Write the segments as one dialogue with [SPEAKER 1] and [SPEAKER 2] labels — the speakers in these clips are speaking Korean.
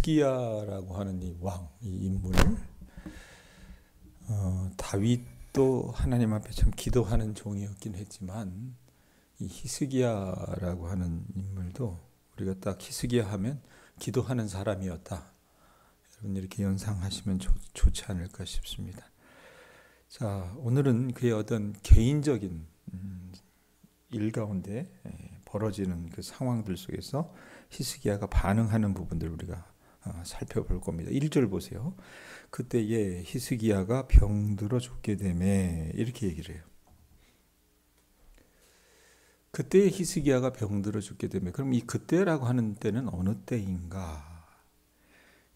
[SPEAKER 1] 히스기야라고 하는 이 왕, 이 인물, 다윗도 하나님 앞에 참 기도하는 종이었긴 했지만 이 히스기야라고 하는 인물도 우리가 딱 히스기야 하면 기도하는 사람이었다. 여러분 이렇게 연상하시면 좋지 않을까 싶습니다. 자, 오늘은 그의 어떤 개인적인 일 가운데 벌어지는 그 상황들 속에서 히스기야가 반응하는 부분들 우리가 살펴볼 겁니다. 1절 보세요. 그때에 히스기야가 병들어 죽게 되매 이렇게 얘기를 해요. 그때에 히스기야가 병들어 죽게 되매, 그럼 이 그때라고 하는 때는 어느 때인가?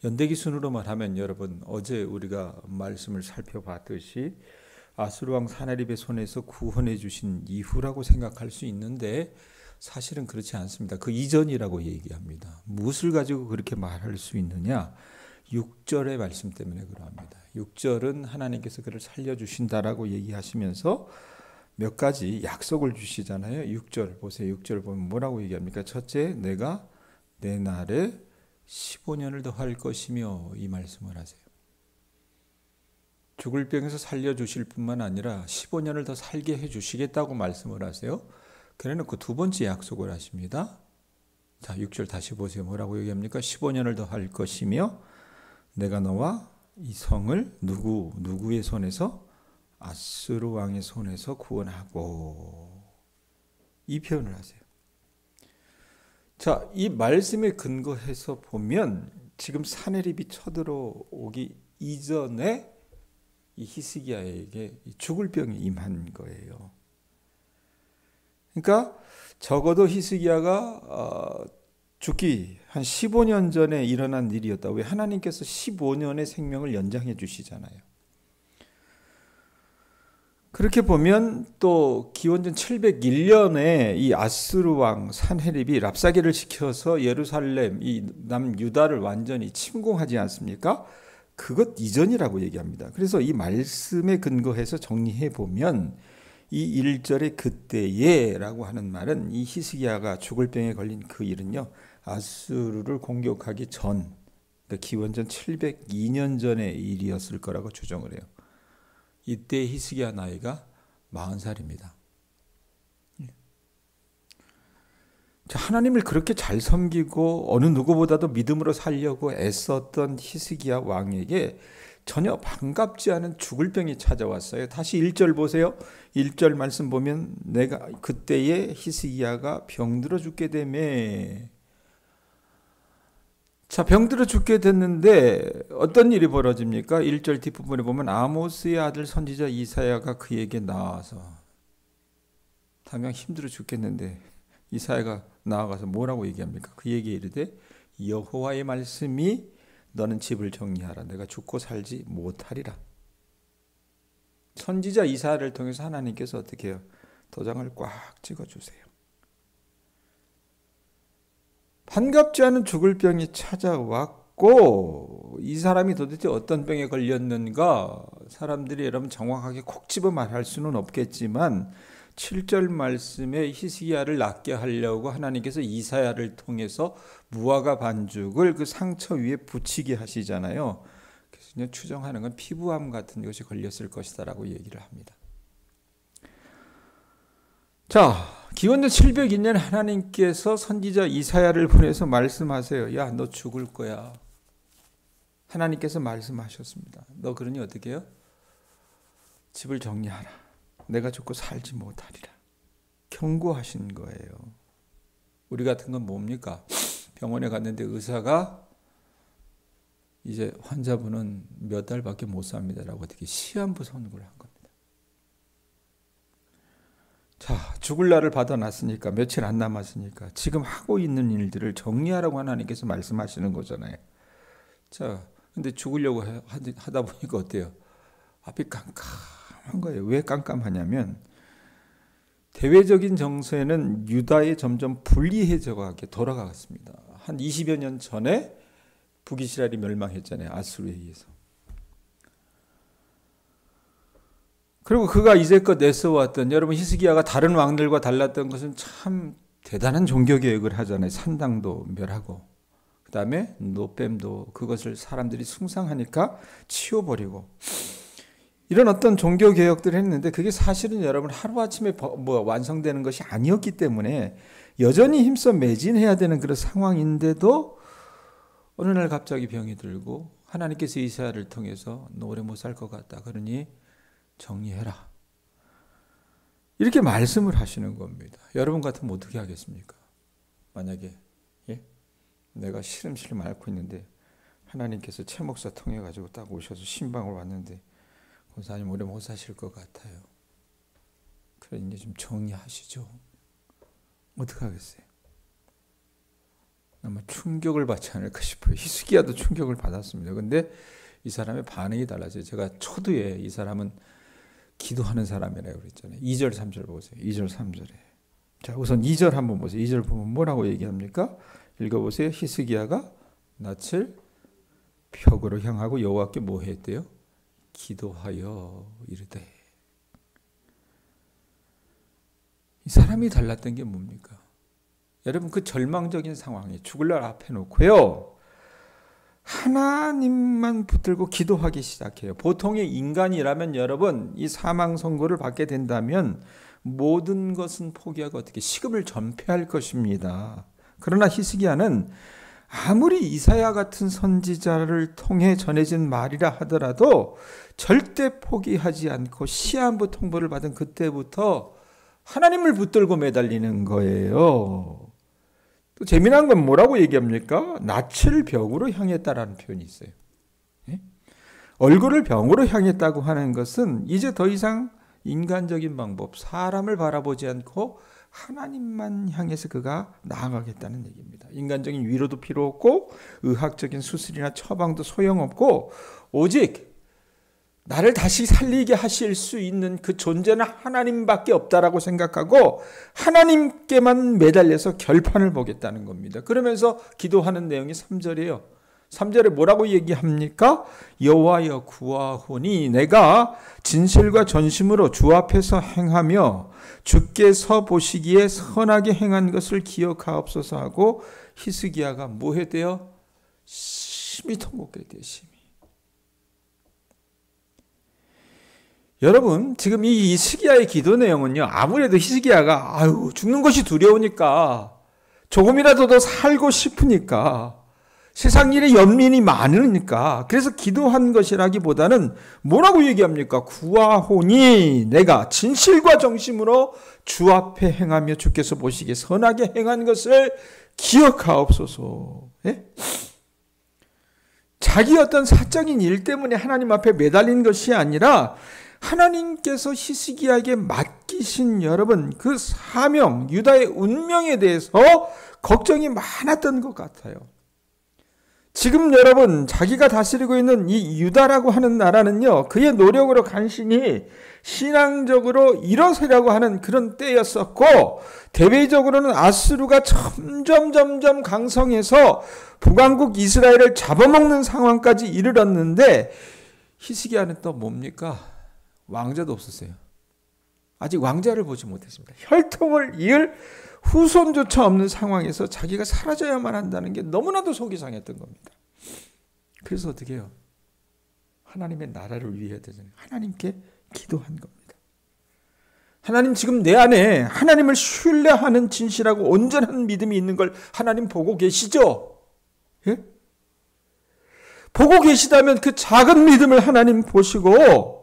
[SPEAKER 1] 연대기 순으로 말하면 여러분 어제 우리가 말씀을 살펴봤듯이 아수르 왕 사나립의 손에서 구원해 주신 이후라고 생각할 수 있는데 사실은 그렇지 않습니다. 그 이전이라고 얘기합니다. 무엇을 가지고 그렇게 말할 수 있느냐? 6절의 말씀 때문에 그러합니다. 6절은 하나님께서 그를 살려주신다라고 얘기하시면서 몇 가지 약속을 주시잖아요. 6절 보세요. 6절 보면 뭐라고 얘기합니까? 첫째, 내가 내 날에 15년을 더 할 것이며 이 말씀을 하세요. 죽을 병에서 살려주실 뿐만 아니라 15년을 더 살게 해주시겠다고 말씀을 하세요. 그래놓고 두 번째 약속을 하십니다. 자, 6절 다시 보세요. 뭐라고 얘기합니까? 15년을 더 할 것이며 내가 너와 이 성을 누구의 손에서? 아수르 왕의 손에서 구원하고, 이 표현을 하세요. 자, 이 말씀에 근거해서 보면 지금 사내립이 쳐들어오기 이전에 이 히스기야에게 죽을 병이 임한 거예요. 그러니까 적어도 히스기야가 죽기 한 15년 전에 일어난 일이었다. 왜? 하나님께서 15년의 생명을 연장해 주시잖아요. 그렇게 보면 또 기원전 701년에 이 아수르 왕 산헤립이 랍사게를 시켜서 예루살렘, 이 남유다를 완전히 침공하지 않습니까? 그것 이전이라고 얘기합니다. 그래서 이 말씀에 근거해서 정리해 보면 이 1절의 그때에 라고 하는 말은 이 히스기야가 죽을 병에 걸린 그 일은요, 아수르를 공격하기 전, 그러니까 기원전 702년 전의 일이었을 거라고 추정을 해요. 이때 히스기야 나이가 40살입니다. 자, 하나님을 그렇게 잘 섬기고 어느 누구보다도 믿음으로 살려고 애썼던 히스기야 왕에게 전혀 반갑지 않은 죽을 병이 찾아왔어요. 다시 1절 보세요. 1절 말씀 보면 내가 그때에 히스기야가 병들어 죽게 되매. 자, 병들어 죽게 됐는데 어떤 일이 벌어집니까? 1절 뒷부분에 보면 아모스의 아들 선지자 이사야가 그에게 나와서, 당장 힘들어 죽겠는데 이사야가 나아가서 뭐라고 얘기합니까? 그에게 이르되 여호와의 말씀이 너는 집을 정리하라. 내가 죽고 살지 못하리라. 선지자 이사야를 통해서 하나님께서 어떻게 해요? 도장을 꽉 찍어주세요. 반갑지 않은 죽을 병이 찾아왔고 이 사람이 도대체 어떤 병에 걸렸는가? 사람들이 여러분 정확하게 콕 집어 말할 수는 없겠지만 7절 말씀에 히스기야를 낫게 하려고 하나님께서 이사야를 통해서 무화과 반죽을 그 상처 위에 붙이게 하시잖아요. 그래서 추정하는 건 피부암 같은 것이 걸렸을 것이다 라고 얘기를 합니다. 자, 기원전 702년 하나님께서 선지자 이사야를 보내서 말씀하세요. 야, 너 죽을 거야. 하나님께서 말씀하셨습니다. 너 그러니 어떻게 해요? 집을 정리하라. 내가 죽고 살지 못하리라. 경고하신 거예요. 우리 같은 건 뭡니까? 병원에 갔는데 의사가 이제 환자분은 몇 달밖에 못 삽니다라고 어떻게 시한부 선고를 한 겁니다. 자, 죽을 날을 받아놨으니까 며칠 안 남았으니까 지금 하고 있는 일들을 정리하라고 하나님께서 말씀하시는 거잖아요. 자, 근데 죽으려고 하다 보니까 어때요? 앞이 깜깜한 거예요. 왜 깜깜하냐면 대외적인 정세는 유다에 점점 불리해져 가게 돌아가겠습니다. 한 20여 년 전에 북이스라엘이 멸망했잖아요. 아수르에 의해서. 그리고 그가 이제껏 내세워왔던, 여러분 히스기야가 다른 왕들과 달랐던 것은 참 대단한 종교개혁을 하잖아요. 산당도 멸하고 그 다음에 노뱀도 그것을 사람들이 숭상하니까 치워버리고, 이런 어떤 종교 개혁들을 했는데 그게 사실은 여러분 하루아침에 완성되는 것이 아니었기 때문에 여전히 힘써 매진해야 되는 그런 상황인데도 어느 날 갑자기 병이 들고 하나님께서 이사야를 통해서 너 오래 못 살 것 같다. 그러니 정리해라. 이렇게 말씀을 하시는 겁니다. 여러분 같으면 어떻게 하겠습니까? 만약에 내가 시름시름 앓고 있는데 하나님께서 최 목사 통해 가지고 딱 오셔서 신방을 왔는데 권사님 오래 못 사실 것 같아요. 그래 이제 좀 정리하시죠. 어떻게 하겠어요? 아마 충격을 받지 않을까 싶어요. 히스기야도 충격을 받았습니다. 근데 이 사람의 반응이 달라져요. 제가 초두에 이 사람은 기도하는 사람이라고 그랬잖아요. 2절 3절 보세요. 2절 3절에. 자, 우선 2절 한번 보세요. 2절 보면 뭐라고 얘기합니까? 읽어보세요. 히스기야가 낯을 벽으로 향하고 여호와께 뭐 했대요? 기도하여 이르되. 이 사람이 달랐던 게 뭡니까? 여러분 그 절망적인 상황에 죽을 날 앞에 놓고요. 하나님만 붙들고 기도하기 시작해요. 보통의 인간이라면 여러분 이 사망 선고를 받게 된다면 모든 것은 포기하고 어떻게 식음을 전폐할 것입니다. 그러나 히스기야는 아무리 이사야 같은 선지자를 통해 전해진 말이라 하더라도 절대 포기하지 않고 시한부 통보를 받은 그때부터 하나님을 붙들고 매달리는 거예요. 또 재미난 건 뭐라고 얘기합니까? 낯을 벽으로 향했다라는 표현이 있어요. 얼굴을 병으로 향했다고 하는 것은 이제 더 이상 인간적인 방법, 사람을 바라보지 않고 하나님만 향해서 그가 나아가겠다는 얘기입니다. 인간적인 위로도 필요 없고 의학적인 수술이나 처방도 소용없고 오직 나를 다시 살리게 하실 수 있는 그 존재는 하나님밖에 없다라고 생각하고 하나님께만 매달려서 결판을 보겠다는 겁니다. 그러면서 기도하는 내용이 3절이에요. 3절에 뭐라고 얘기합니까? 여호와여 구하오니 내가 진실과 전심으로 주 앞에서 행하며 주께서 보시기에 선하게 행한 것을 기억하옵소서 하고 히스기야가 뭐 했대요? 심히 통곡했대요. 심히. 여러분 지금 이 히스기야의 기도 내용은요. 아무래도 히스기야가 죽는 것이 두려우니까 조금이라도 더 살고 싶으니까 세상 일에 연민이 많으니까 그래서 기도한 것이라기보다는 뭐라고 얘기합니까? 구하오니 내가 진실과 정심으로 주 앞에 행하며 주께서 보시기에 선하게 행한 것을 기억하옵소서. 자기 어떤 사적인 일 때문에 하나님 앞에 매달린 것이 아니라 하나님께서 히스기야에게 맡기신 여러분 그 사명, 유다의 운명에 대해서 걱정이 많았던 것 같아요. 지금 여러분 자기가 다스리고 있는 이 유다라고 하는 나라는요. 그의 노력으로 간신히 신앙적으로 일어서려고 하는 그런 때였었고 대외적으로는 아수르가 점점 강성해서 북왕국 이스라엘을 잡아먹는 상황까지 이르렀는데 히스기야는 또 뭡니까? 왕자도 없었어요. 아직 왕자를 보지 못했습니다. 혈통을 이을 후손조차 없는 상황에서 자기가 사라져야만 한다는 게 너무나도 속이 상했던 겁니다. 그래서 어떻게 해요? 하나님의 나라를 위해야 되잖아요. 하나님께 기도한 겁니다. 하나님 지금 내 안에 하나님을 신뢰하는 진실하고 온전한 믿음이 있는 걸 하나님 보고 계시죠? 예? 보고 계시다면 그 작은 믿음을 하나님 보시고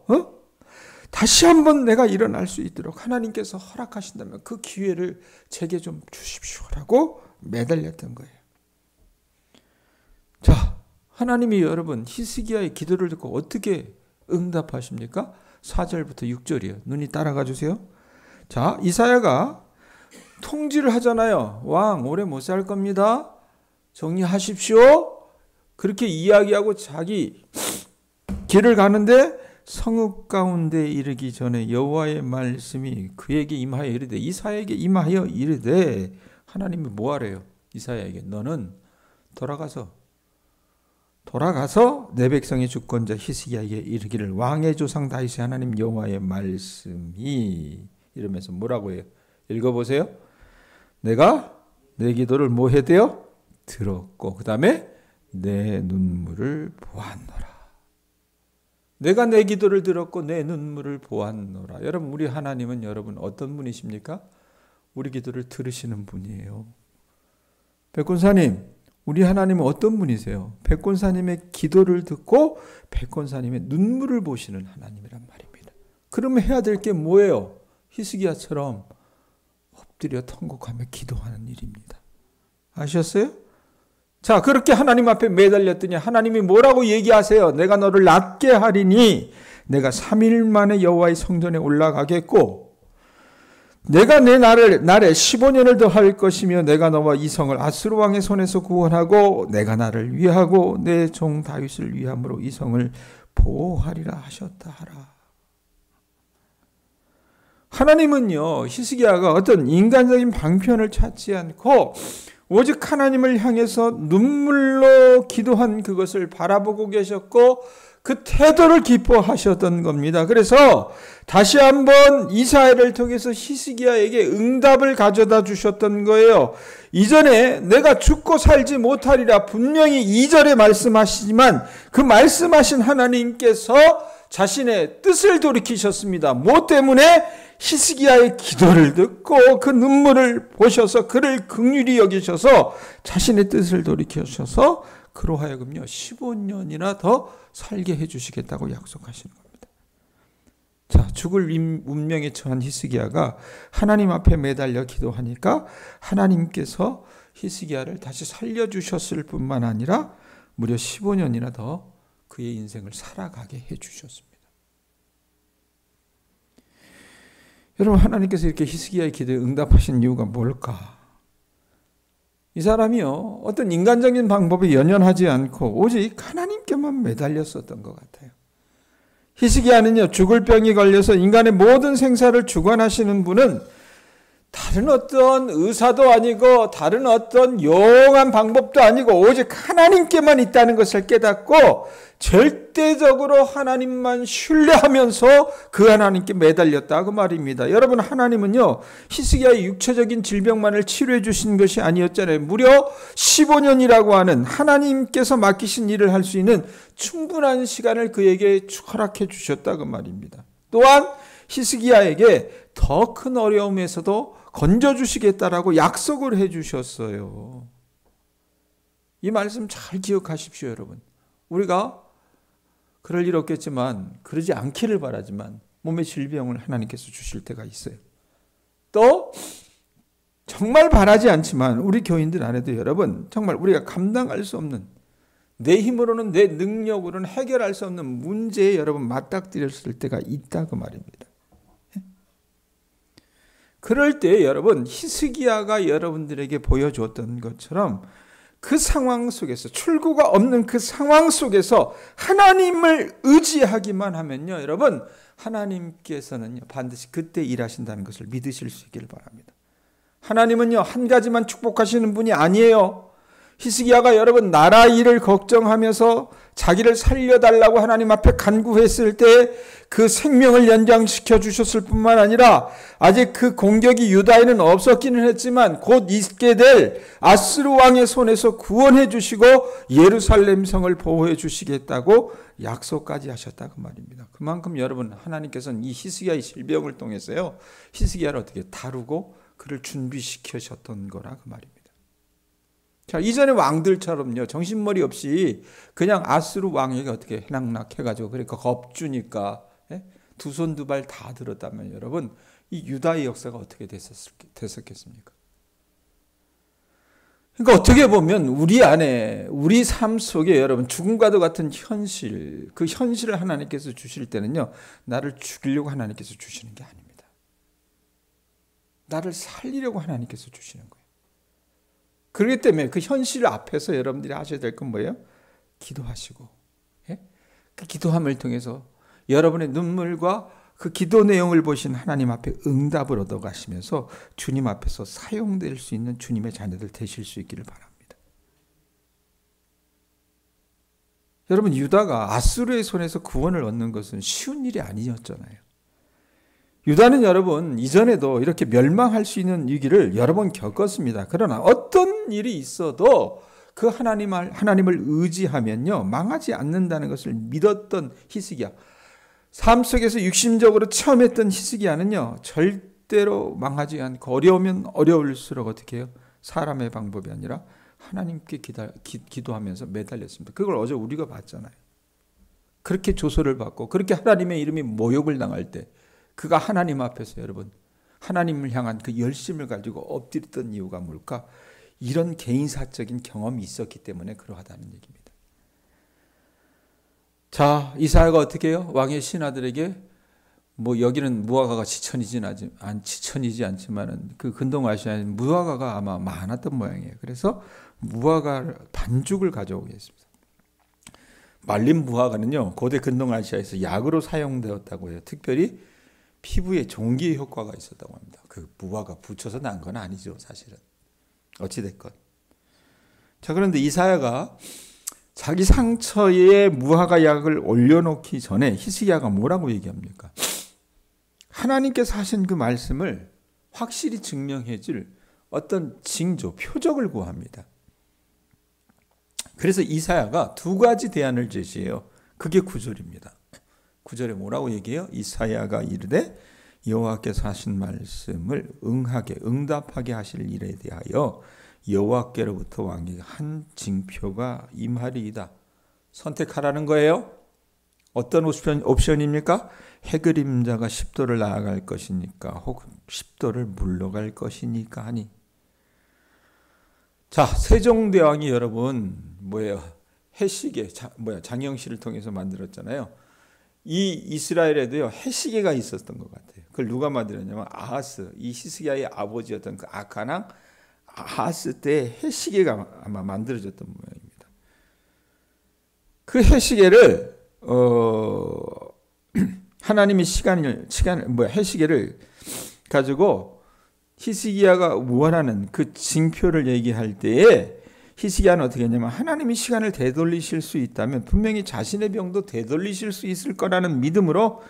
[SPEAKER 1] 다시 한번 내가 일어날 수 있도록 하나님께서 허락하신다면 그 기회를 제게 좀 주십시오라고 매달렸던 거예요. 자, 하나님이 여러분 히스기야의 기도를 듣고 어떻게 응답하십니까? 4절부터 6절이에요. 눈이 따라가 주세요. 자, 이사야가 통지를 하잖아요. 왕 오래 못 살 겁니다. 정리하십시오. 그렇게 이야기하고 자기 길을 가는데 성읍 가운데 이르기 전에 여호와의 말씀이 그에게 임하여 이르되 이사야에게 임하여 이르되 하나님이 뭐하래요? 이사야에게 너는 돌아가서 내 백성의 주권자 히스기야에게 이르기를 왕의 조상 다윗의 하나님 여호와의 말씀이 이러면서 뭐라고 해요? 읽어보세요. 내가 내 기도를 뭐 해대요? 들었고 그 다음에 내 눈물을 보았노라. 내가 내 기도를 들었고 내 눈물을 보았노라. 여러분, 우리 하나님은 여러분 어떤 분이십니까? 우리 기도를 들으시는 분이에요. 백권사님, 우리 하나님은 어떤 분이세요? 백권사님의 기도를 듣고 백권사님의 눈물을 보시는 하나님이란 말입니다. 그러면 해야 될 게 뭐예요? 히스기야처럼 엎드려 통곡하며 기도하는 일입니다. 아셨어요? 자, 그렇게 하나님 앞에 매달렸더니 하나님이 뭐라고 얘기하세요? 내가 너를 낫게 하리니 내가 3일 만에 여호와의 성전에 올라가겠고 내가 내 날에 15년을 더 할 것이며 내가 너와 이 성을 아수르 왕의 손에서 구원하고 내가 나를 위하고 내 종 다윗을 위함으로 이 성을 보호하리라 하셨다 하라. 하나님은요, 히스기야가 어떤 인간적인 방편을 찾지 않고 오직 하나님을 향해서 눈물로 기도한 그것을 바라보고 계셨고 그 태도를 기뻐하셨던 겁니다. 그래서 다시 한번 이사야를 통해서 히스기야에게 응답을 가져다 주셨던 거예요. 이전에 내가 죽고 살지 못하리라 분명히 2절에 말씀하시지만 그 말씀하신 하나님께서 자신의 뜻을 돌이키셨습니다. 뭐 때문에? 히스기야의 기도를 듣고 그 눈물을 보셔서 그를 긍휼히 여기셔서 자신의 뜻을 돌이키셔서 그로 하여금요 15년이나 더 살게 해주시겠다고 약속하시는 겁니다. 자, 죽을 운명에 처한 히스기야가 하나님 앞에 매달려 기도하니까 하나님께서 히스기야를 다시 살려주셨을 뿐만 아니라 무려 15년이나 더 그의 인생을 살아가게 해주셨습니다. 여러분, 하나님께서 이렇게 히스기야의 기도에 응답하신 이유가 뭘까? 이 사람이요, 어떤 인간적인 방법에 연연하지 않고 오직 하나님께만 매달렸었던 것 같아요. 히스기야는요, 죽을 병이 걸려서 인간의 모든 생사를 주관하시는 분은 다른 어떤 의사도 아니고 다른 어떤 용한 방법도 아니고 오직 하나님께만 있다는 것을 깨닫고 절대적으로 하나님만 신뢰하면서 그 하나님께 매달렸다 그 말입니다. 여러분, 하나님은요 히스기야의 육체적인 질병만을 치료해 주신 것이 아니었잖아요. 무려 15년이라고 하는 하나님께서 맡기신 일을 할 수 있는 충분한 시간을 그에게 허락해 주셨다 그 말입니다. 또한 히스기야에게 더 큰 어려움에서도 건져주시겠다라고 약속을 해주셨어요. 이 말씀 잘 기억하십시오, 여러분. 우리가 그럴 일 없겠지만, 그러지 않기를 바라지만 몸의 질병을 하나님께서 주실 때가 있어요. 또 정말 바라지 않지만 우리 교인들 안에도 여러분 정말 우리가 감당할 수 없는, 내 힘으로는 내 능력으로는 해결할 수 없는 문제에 여러분 맞닥뜨렸을 때가 있다 그 말입니다. 그럴 때 여러분, 히스기야가 여러분들에게 보여주었던 것처럼 그 상황 속에서, 출구가 없는 그 상황 속에서 하나님을 의지하기만 하면요, 여러분, 하나님께서는요 반드시 그때 일하신다는 것을 믿으실 수 있기를 바랍니다. 하나님은요 한 가지만 축복하시는 분이 아니에요. 히스기야가 여러분 나라 일을 걱정하면서 자기를 살려달라고 하나님 앞에 간구했을 때 그 생명을 연장시켜 주셨을 뿐만 아니라 아직 그 공격이 유다에는 없었기는 했지만 곧 있게 될 아스루 왕의 손에서 구원해 주시고 예루살렘 성을 보호해 주시겠다고 약속까지 하셨다 그 말입니다. 그만큼 여러분, 하나님께서는 이 히스기야의 질병을 통해서요 히스기야를 어떻게 다루고 그를 준비시키셨던 거라 그 말입니다. 자, 이전의 왕들처럼요 정신머리 없이 그냥 아스루 왕에게 어떻게 해낙낙해가지고 그러니까 겁주니까 두 손 두 발 다 들었다면 여러분, 이 유다의 역사가 어떻게 됐었겠습니까? 그러니까 어떻게 보면 우리 안에, 우리 삶 속에 여러분 죽음과도 같은 현실, 그 현실을 하나님께서 주실 때는요 나를 죽이려고 하나님께서 주시는 게 아닙니다. 나를 살리려고 하나님께서 주시는 거예요. 그렇기 때문에 그 현실 앞에서 여러분들이 하셔야 될 건 뭐예요? 기도하시고, 그 기도함을 통해서 여러분의 눈물과 그 기도 내용을 보신 하나님 앞에 응답을 얻어가시면서 주님 앞에서 사용될 수 있는 주님의 자녀들 되실 수 있기를 바랍니다. 여러분, 유다가 아수르의 손에서 구원을 얻는 것은 쉬운 일이 아니었잖아요. 유다는 여러분 이전에도 이렇게 멸망할 수 있는 위기를 여러 번 겪었습니다. 그러나 어떤 일이 있어도 그 하나님을 의지하면요 망하지 않는다는 것을 믿었던 히스기야. 삶 속에서 육신적으로 체험했던 히스기야는요 절대로 망하지 않고 어려우면 어려울수록 어떻게 해요? 사람의 방법이 아니라 하나님께 기도하면서 매달렸습니다. 그걸 어제 우리가 봤잖아요. 그렇게 조소를 받고 그렇게 하나님의 이름이 모욕을 당할 때 그가 하나님 앞에서 여러분 하나님을 향한 그 열심을 가지고 엎드렸던 이유가 뭘까? 이런 개인사적인 경험이 있었기 때문에 그러하다는 얘기입니다. 자, 이사야가 어떻게 해요? 왕의 신하들에게 여기는 무화과가 지천이지 않지만은 그 근동아시아에는 무화과가 아마 많았던 모양이에요. 그래서 무화과 반죽을 가져오겠습니다. 말린 무화과는요 고대 근동아시아에서 약으로 사용되었다고 해요. 특별히 피부에 종기 효과가 있었다고 합니다. 그 무화과 붙여서 난 건 아니죠, 사실은. 어찌됐건. 자, 그런데 이사야가 자기 상처에 무화과 약을 올려놓기 전에 히스기야가 뭐라고 얘기합니까? 하나님께서 하신 그 말씀을 확실히 증명해 줄 어떤 징조, 표적을 구합니다. 그래서 이사야가 두 가지 대안을 제시해요. 그게 9절입니다. 9절에 뭐라고 얘기해요? 이사야가 이르되 여호와께서 하신 말씀을 응답하게 하실 일에 대하여 여호와께로부터 왕에게 한 징표가 임하리이다. 선택하라는 거예요. 어떤 옵션입니까? 해그림자가 10도를 나아갈 것이니까 혹은 10도를 물러갈 것이니까 하니. 자, 세종대왕이 여러분 해시계 장영실을 통해서 만들었잖아요. 이 이스라엘에도요 해시계가 있었던 것 같아요. 그걸 누가 만들었냐면 아하스, 이 히스기야의 아버지였던 그 아카랑 아하스 때 해시계가 아마 만들어졌던 모양입니다. 그 해시계를 하나님이 해시계를 가지고 히스기야가 원하는 그 징표를 얘기할 때에 히스기야는 어떻게 했냐면 하나님이 시간을 되돌리실 수 있다면 분명히 자신의 병도 되돌리실 수 있을 거라는 믿음으로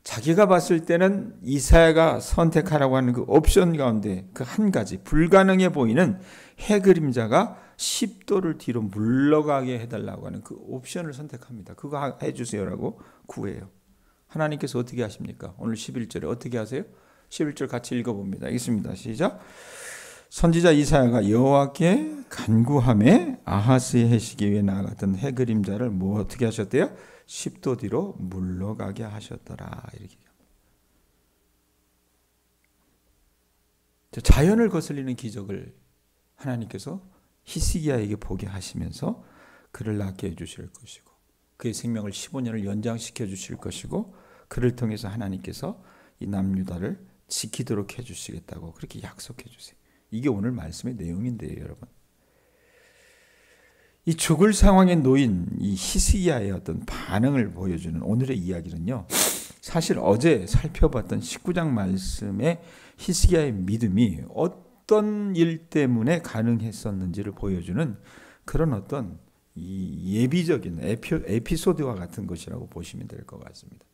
[SPEAKER 1] 자기가 봤을 때는 이사야가 선택하라고 하는 그 옵션 가운데 그 한 가지 불가능해 보이는 해그림자가 10도를 뒤로 물러가게 해달라고 하는 그 옵션을 선택합니다. 그거 해주세요라고 구해요. 하나님께서 어떻게 하십니까? 오늘 11절에 어떻게 하세요? 11절 같이 읽어봅니다. 읽습니다. 시작. 선지자 이사야가 여호와께 간구하매 아하스의 해시계 위에 나아갔던 해그림자를 어떻게 하셨대요? 10도 뒤로 물러가게 하셨더라. 이렇게. 자연을 거슬리는 기적을 하나님께서 히스기야에게 보게 하시면서 그를 낫게 해주실 것이고 그의 생명을 15년을 연장시켜 주실 것이고 그를 통해서 하나님께서 이 남유다를 지키도록 해주시겠다고 그렇게 약속해 주세요. 이게 오늘 말씀의 내용인데요, 여러분. 이 죽을 상황에 놓인 이 히스기야의 어떤 반응을 보여주는 오늘의 이야기는요. 사실 어제 살펴봤던 19장 말씀의 히스기야의 믿음이 어떤 일 때문에 가능했었는지를 보여주는 그런 어떤 이 예비적인 에피소드와 같은 것이라고 보시면 될 것 같습니다.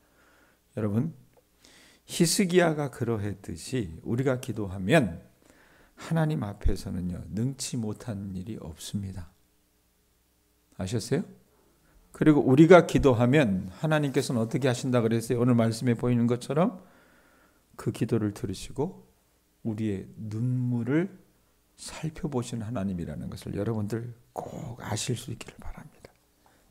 [SPEAKER 1] 여러분, 히스기야가 그러했듯이 우리가 기도하면 하나님 앞에서는요 능치 못한 일이 없습니다. 아셨어요? 그리고 우리가 기도하면 하나님께서는 어떻게 하신다 그랬어요? 오늘 말씀에 보이는 것처럼 그 기도를 들으시고 우리의 눈물을 살펴보시는 하나님이라는 것을 여러분들 꼭 아실 수 있기를 바랍니다.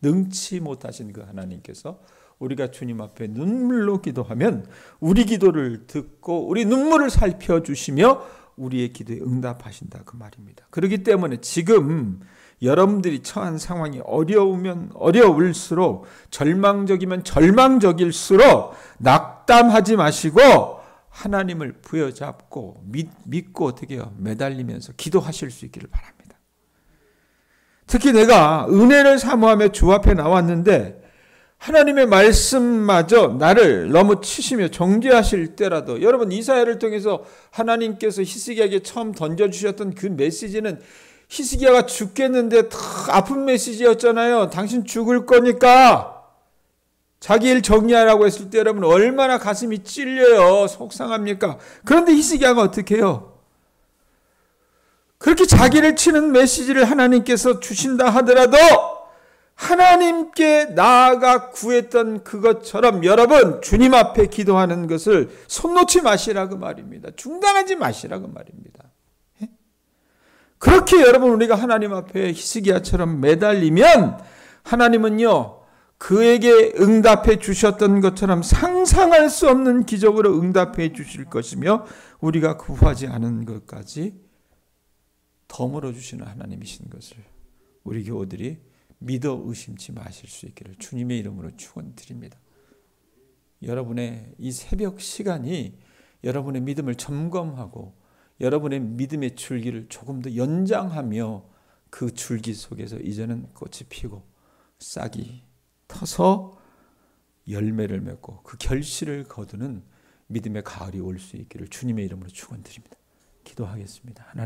[SPEAKER 1] 능치 못하신 그 하나님께서 우리가 주님 앞에 눈물로 기도하면 우리 기도를 듣고 우리 눈물을 살펴주시며 우리의 기도에 응답하신다 그 말입니다. 그렇기 때문에 지금 여러분들이 처한 상황이 어려우면 어려울수록 절망적이면 절망적일수록 낙담하지 마시고 하나님을 부여잡고 믿고 어떻게 해요? 매달리면서 기도하실 수 있기를 바랍니다. 특히 내가 은혜를 사모하며 주 앞에 나왔는데 하나님의 말씀마저 나를 너무 치시며 정죄하실 때라도 여러분 이사야를 통해서 하나님께서 히스기야에게 처음 던져주셨던 그 메시지는 히스기야가 죽겠는데 다 아픈 메시지였잖아요. 당신 죽을 거니까 자기 일 정리하라고 했을 때 여러분 얼마나 가슴이 찔려요. 속상합니까? 그런데 히스기야가 어떻게 해요? 그렇게 자기를 치는 메시지를 하나님께서 주신다 하더라도 하나님께 나아가 구했던 그것처럼 여러분 주님 앞에 기도하는 것을 손 놓지 마시라고 말입니다. 중단하지 마시라고 말입니다. 그렇게 여러분 우리가 하나님 앞에 히스기야처럼 매달리면 하나님은요 그에게 응답해 주셨던 것처럼 상상할 수 없는 기적으로 응답해 주실 것이며 우리가 구하지 않은 것까지 덤으로 주시는 하나님이신 것을 우리 교우들이 믿어 의심치 마실 수 있기를 주님의 이름으로 축원드립니다. 여러분의 이 새벽 시간이 여러분의 믿음을 점검하고 여러분의 믿음의 줄기를 조금 더 연장하며 그 줄기 속에서 이제는 꽃이 피고 싹이 터서 열매를 맺고 그 결실을 거두는 믿음의 가을이 올 수 있기를 주님의 이름으로 축원드립니다. 기도하겠습니다. 하나님